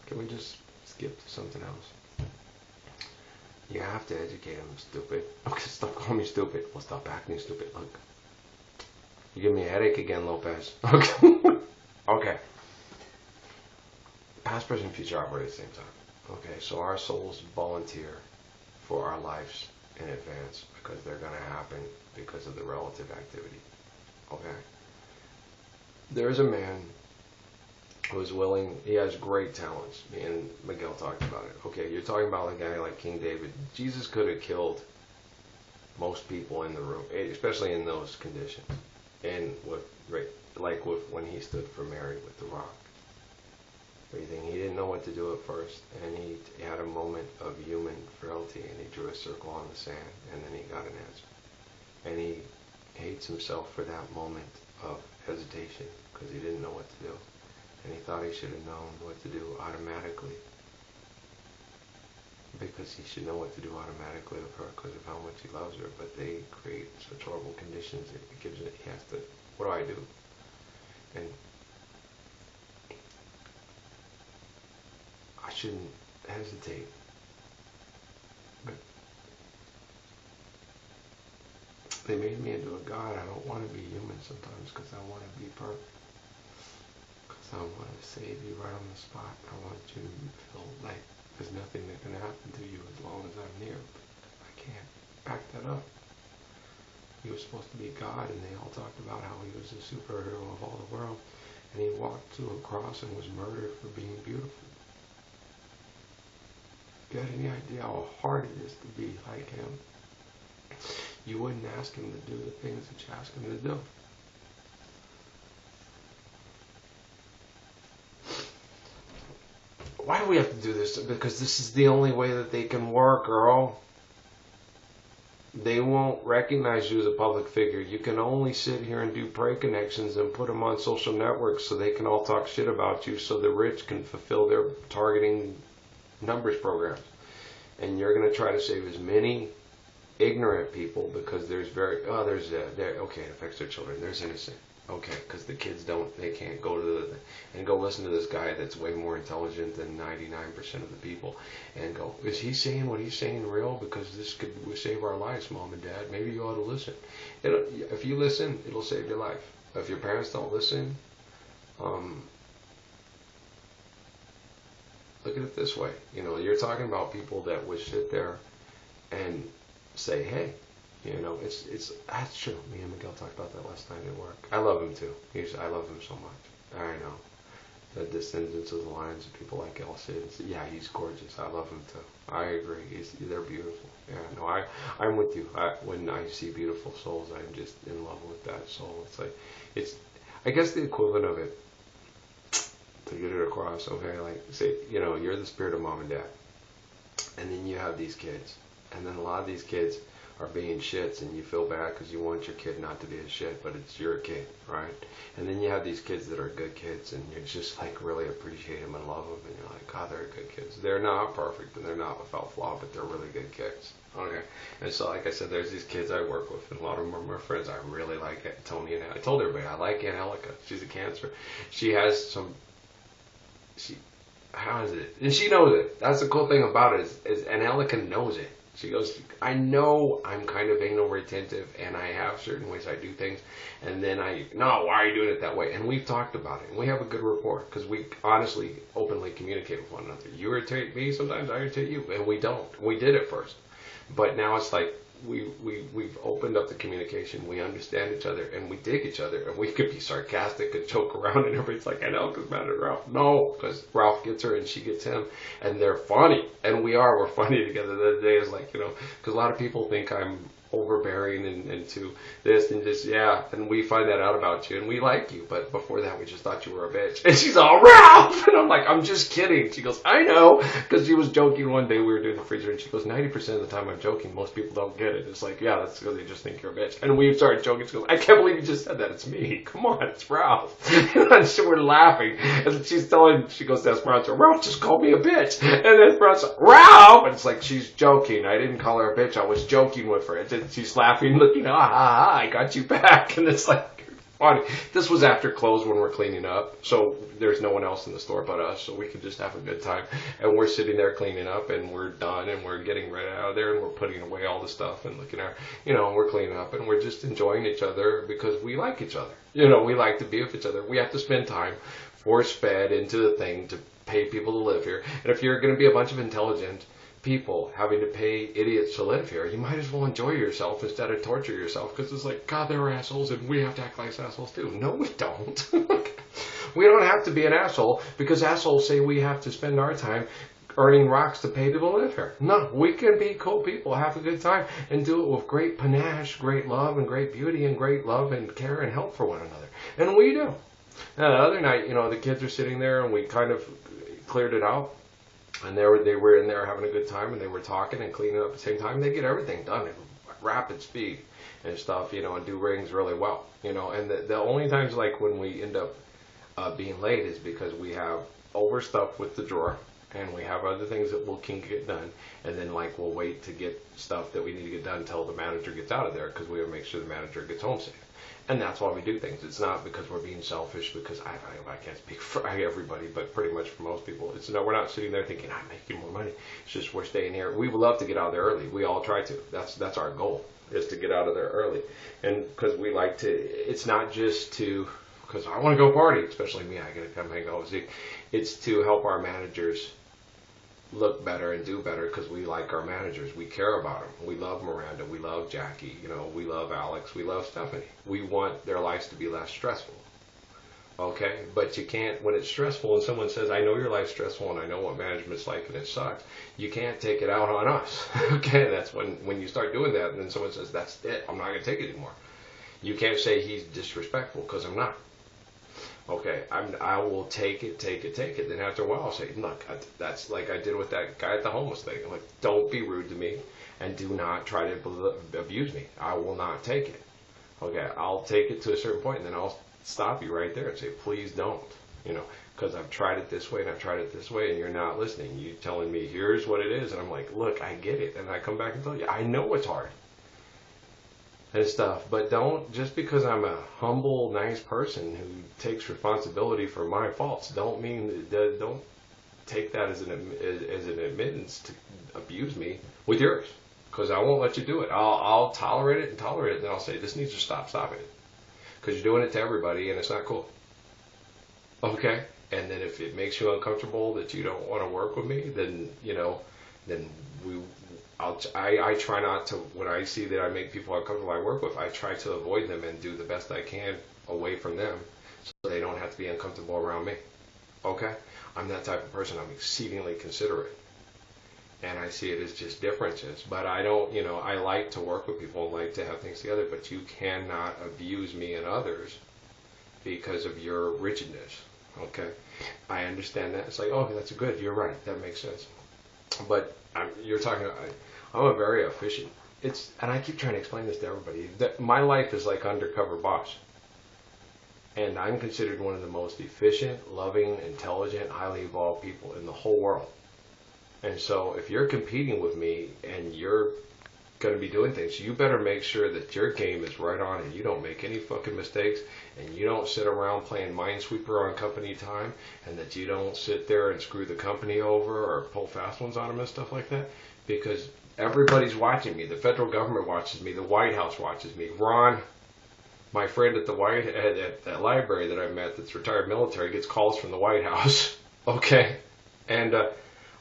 Can we just skip to something else? You have to educate them, stupid. Okay, stop calling me stupid. Well, stop acting stupid. Look. You give me a headache again, Lopez. Okay. Okay. Past, present, future operate at the same time. Okay, so our souls volunteer for our lives in advance because they're going to happen because of the relative activity. Okay. There's a man who is willing, he has great talents. Me and Miguel talked about it. Okay, you're talking about a guy like King David. Jesus could have killed most people in the room, especially in those conditions. And like with when he stood for Mary with the rock. Everything. He didn't know what to do at first, and he had a moment of human frailty, and he drew a circle on the sand, and then he got an answer. And he hates himself for that moment of hesitation because he didn't know what to do. And he thought he should have known what to do automatically because he should know what to do automatically with her because of how much he loves her. But they create such horrible conditions that it gives it, he has to, what do I do? And I shouldn't hesitate. But they made me into a god. I don't want to be human sometimes because I want to be perfect. Because I want to save you right on the spot. I want you to feel like there's nothing that can happen to you as long as I'm near. But I can't back that up. He was supposed to be God, and they all talked about how he was the superhero of all the world. And he walked to a cross and was murdered for being beautiful. You got any idea how hard it is to be like him? You wouldn't ask him to do the things that you ask him to do. Why do we have to do this? Because this is the only way that they can work, girl. They won't recognize you as a public figure. You can only sit here and do pray connections and put them on social networks so they can all talk shit about you so the rich can fulfill their targeting numbers programs. And you're going to try to save as many ignorant people because there's okay, it affects their children. There's innocent. Okay, because the kids they can't go to and go listen to this guy that's way more intelligent than 99% of the people and go, is he saying what he's saying real? Because this could save our lives, Mom and Dad. Maybe you ought to listen. If you listen, it'll save your life. If your parents don't listen, look at it this way. You're talking about people that would sit there and say, hey, that's true. Me and Miguel talked about that last night at work. I love him too. I love him so much. I know. The descendants of the lions and people like El Cid. Yeah, he's gorgeous. I love him too. I agree. They're beautiful. Yeah, no, I'm with you. When I see beautiful souls, I'm just in love with that soul. I guess the equivalent of it, to get it across, okay, like, say, you're the spirit of Mom and Dad. And then you have these kids. And then a lot of these kids are being shits, and you feel bad because you want your kid not to be a shit, but it's your kid, right? And then you have these kids that are good kids, and you just like really appreciate them and love them, and you're like, God, they're good kids. They're not perfect, and they're not without flaw, but they're really good kids. Okay. And so, like I said, there's these kids I work with, and a lot of them are my friends. I really like Tony, and I told everybody I like Angelica. She's a Cancer. She has some. How is it? And she knows it. That's the cool thing about it is Angelica knows it. She goes, I know I'm kind of anal retentive and I have certain ways I do things. And then no, why are you doing it that way? And we've talked about it. And we have a good rapport because we honestly, openly communicate with one another. You irritate me, sometimes I irritate you. And we don't. We did it first. But now it's like we've opened up the communication. We understand each other and we dig each other. And we could be sarcastic and joke around and everybody's like, I know, because mad at Ralph. No, because Ralph gets her and she gets him. And they're funny. And we're funny together. The other day is like, because a lot of people think I'm overbearing and to this and this, yeah, and we find that out about you and we like you, but before that we just thought you were a bitch. And she's all, Ralph! And I'm like, I'm just kidding. She goes, I know, because she was joking one day, we were doing the freezer, and she goes, 90% of the time I'm joking, most people don't get it. It's like, yeah, that's because they just think you're a bitch. And we started joking. She goes, I can't believe you just said that. It's me. Come on, it's Ralph. And so we're laughing, and she goes to Esperanza, Ralph just called me a bitch. And then Esperanza, Ralph! And it's like, she's joking. I didn't call her a bitch. I was joking with her. And she's laughing, looking, I got you back. And it's like, This was after close when we're cleaning up, so there's no one else in the store but us, so we could just have a good time. And we're sitting there cleaning up, and we're done, and we're getting right out of there, and we're putting away all the stuff and looking at, and we're cleaning up, and we're just enjoying each other because we like each other. We like to be with each other. We have to spend time force fed into the thing to pay people to live here. And if you're going to be a bunch of intelligent people having to pay idiots to live here, you might as well enjoy yourself instead of torture yourself, because it's like, God, they're assholes and we have to act like assholes too. No, we don't. We don't have to be an asshole because assholes say we have to spend our time earning rocks to pay people to live here. No, we can be cool people, have a good time, and do it with great panache, great love, and great beauty, and great love and care and help for one another. And we do. Now, the other night, the kids are sitting there, and we kind of cleared it out. And they were in there having a good time, and they were talking and cleaning up at the same time. They get everything done at rapid speed and stuff, and do rings really well, And the only times like when we end up being late is because we have overstuff with the drawer, and we have other things that can get done, and then like we'll wait to get stuff that we need to get done until the manager gets out of there, because we want to make sure the manager gets home safe. And that's why we do things. It's not because we're being selfish, because I can't speak for everybody, but pretty much for most people. We're not sitting there thinking, I'm making more money. It's just we're staying here. We would love to get out of there early. We all try to. That's our goal, is to get out of there early. And because we like to, it's not just because I want to go party, especially me, I got to come hang out with Zeke. It's to help our managers look better and do better, because we like our managers. We care about them. We love Miranda. We love Jackie. We love Alex. We love Stephanie. We want their lives to be less stressful. Okay? But you can't, when it's stressful and someone says, I know your life's stressful and I know what management's like and it sucks, you can't take it out on us. Okay? That's when you start doing that, and then someone says, that's it. I'm not going to take it anymore. You can't say he's disrespectful, because I'm not. Okay, I will take it. Then after a while, I'll say, look, that's like I did with that guy at the homeless thing. I'm like, don't be rude to me, and do not try to abuse me. I will not take it. Okay, I'll take it to a certain point, and then I'll stop you right there and say, please don't. Because I've tried it this way, and I've tried it this way, and you're not listening. You're telling me, here's what it is, and I'm like, look, I get it. And I come back and tell you, I know it's hard. And stuff, but don't, just because I'm a humble, nice person who takes responsibility for my faults, don't take that as an admittance to abuse me with yours, because I won't let you do it. I'll tolerate it, and then I'll say, this needs to stop it, because you're doing it to everybody, and it's not cool. Okay, and then if it makes you uncomfortable that you don't want to work with me, then I try not to, when I see that I make people uncomfortable I work with, I try to avoid them and do the best I can away from them, so they don't have to be uncomfortable around me. Okay? I'm that type of person. I'm exceedingly considerate. And I see it as just differences. But I don't, I like to work with people and like to have things together, but you cannot abuse me and others because of your rigidness. Okay? I understand that. It's like, oh, that's good. You're right. That makes sense. But you're talking, I'm a very efficient, and I keep trying to explain this to everybody, that my life is like undercover boss. And I'm considered one of the most efficient, loving, intelligent, highly evolved people in the whole world. And so if you're competing with me and you're going to be doing things, you better make sure that your game is right on and you don't make any fucking mistakes, and you don't sit around playing Minesweeper on company time, and that you don't sit there and screw the company over or pull fast ones on them and stuff like that, because everybody's watching me. The federal government watches me. The White House watches me. Ron, my friend at the library that I met that's retired military, gets calls from the White House. Okay? And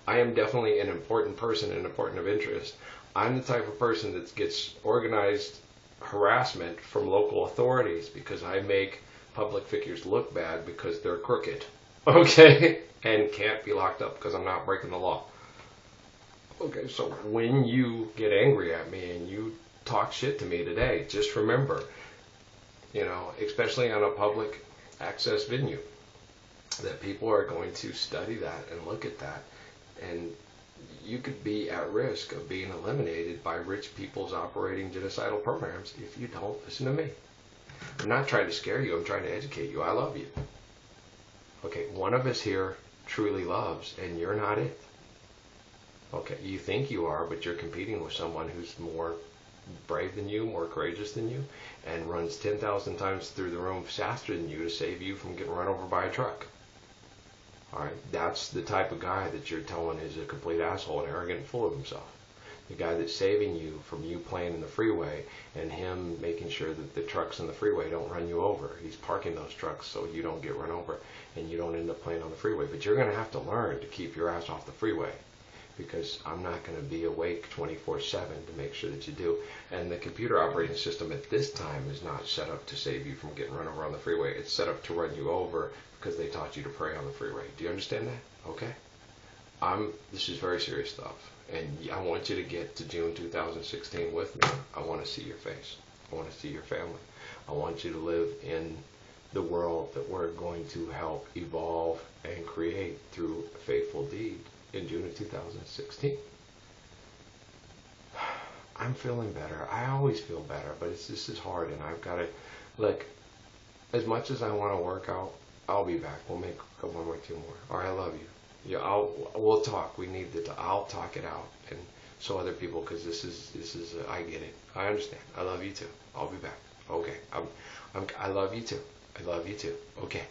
I am definitely an important person and important of interest. I'm the type of person that gets organized harassment from local authorities because I make public figures look bad because they're crooked. Okay? And can't be locked up because I'm not breaking the law. Okay, so when you get angry at me and you talk shit to me today, just remember, especially on a public access venue, that people are going to study that and look at that, and you could be at risk of being eliminated by rich people's operating genocidal programs if you don't listen to me. I'm not trying to scare you, I'm trying to educate you. I love you. Okay, one of us here truly loves, and you're not it. Okay, you think you are, but you're competing with someone who's more brave than you, more courageous than you, and runs 10,000 times through the room faster than you to save you from getting run over by a truck. All right, that's the type of guy that you're telling is a complete asshole and arrogant and full of himself. The guy that's saving you from you playing in the freeway and him making sure that the trucks in the freeway don't run you over. He's parking those trucks so you don't get run over and you don't end up playing on the freeway. But you're going to have to learn to keep your ass off the freeway, because I'm not going to be awake 24/7 to make sure that you do. And the computer operating system at this time is not set up to save you from getting run over on the freeway. It's set up to run you over because they taught you to pray on the freeway. Do you understand that? Okay. This is very serious stuff. And I want you to get to June 2016 with me. I want to see your face. I want to see your family. I want you to live in the world that we're going to help evolve and create through a faithful deed in June of 2016. I'm feeling better. I always feel better, but this is hard, and I've got to, look, as much as I want to work out, I'll be back. We'll make one or two more. All right, I love you. Yeah, we'll talk. We need to. I'll talk it out, and so other people, because this is. I get it. I understand. I love you too. I'll be back. Okay. I love you too. I love you too. Okay.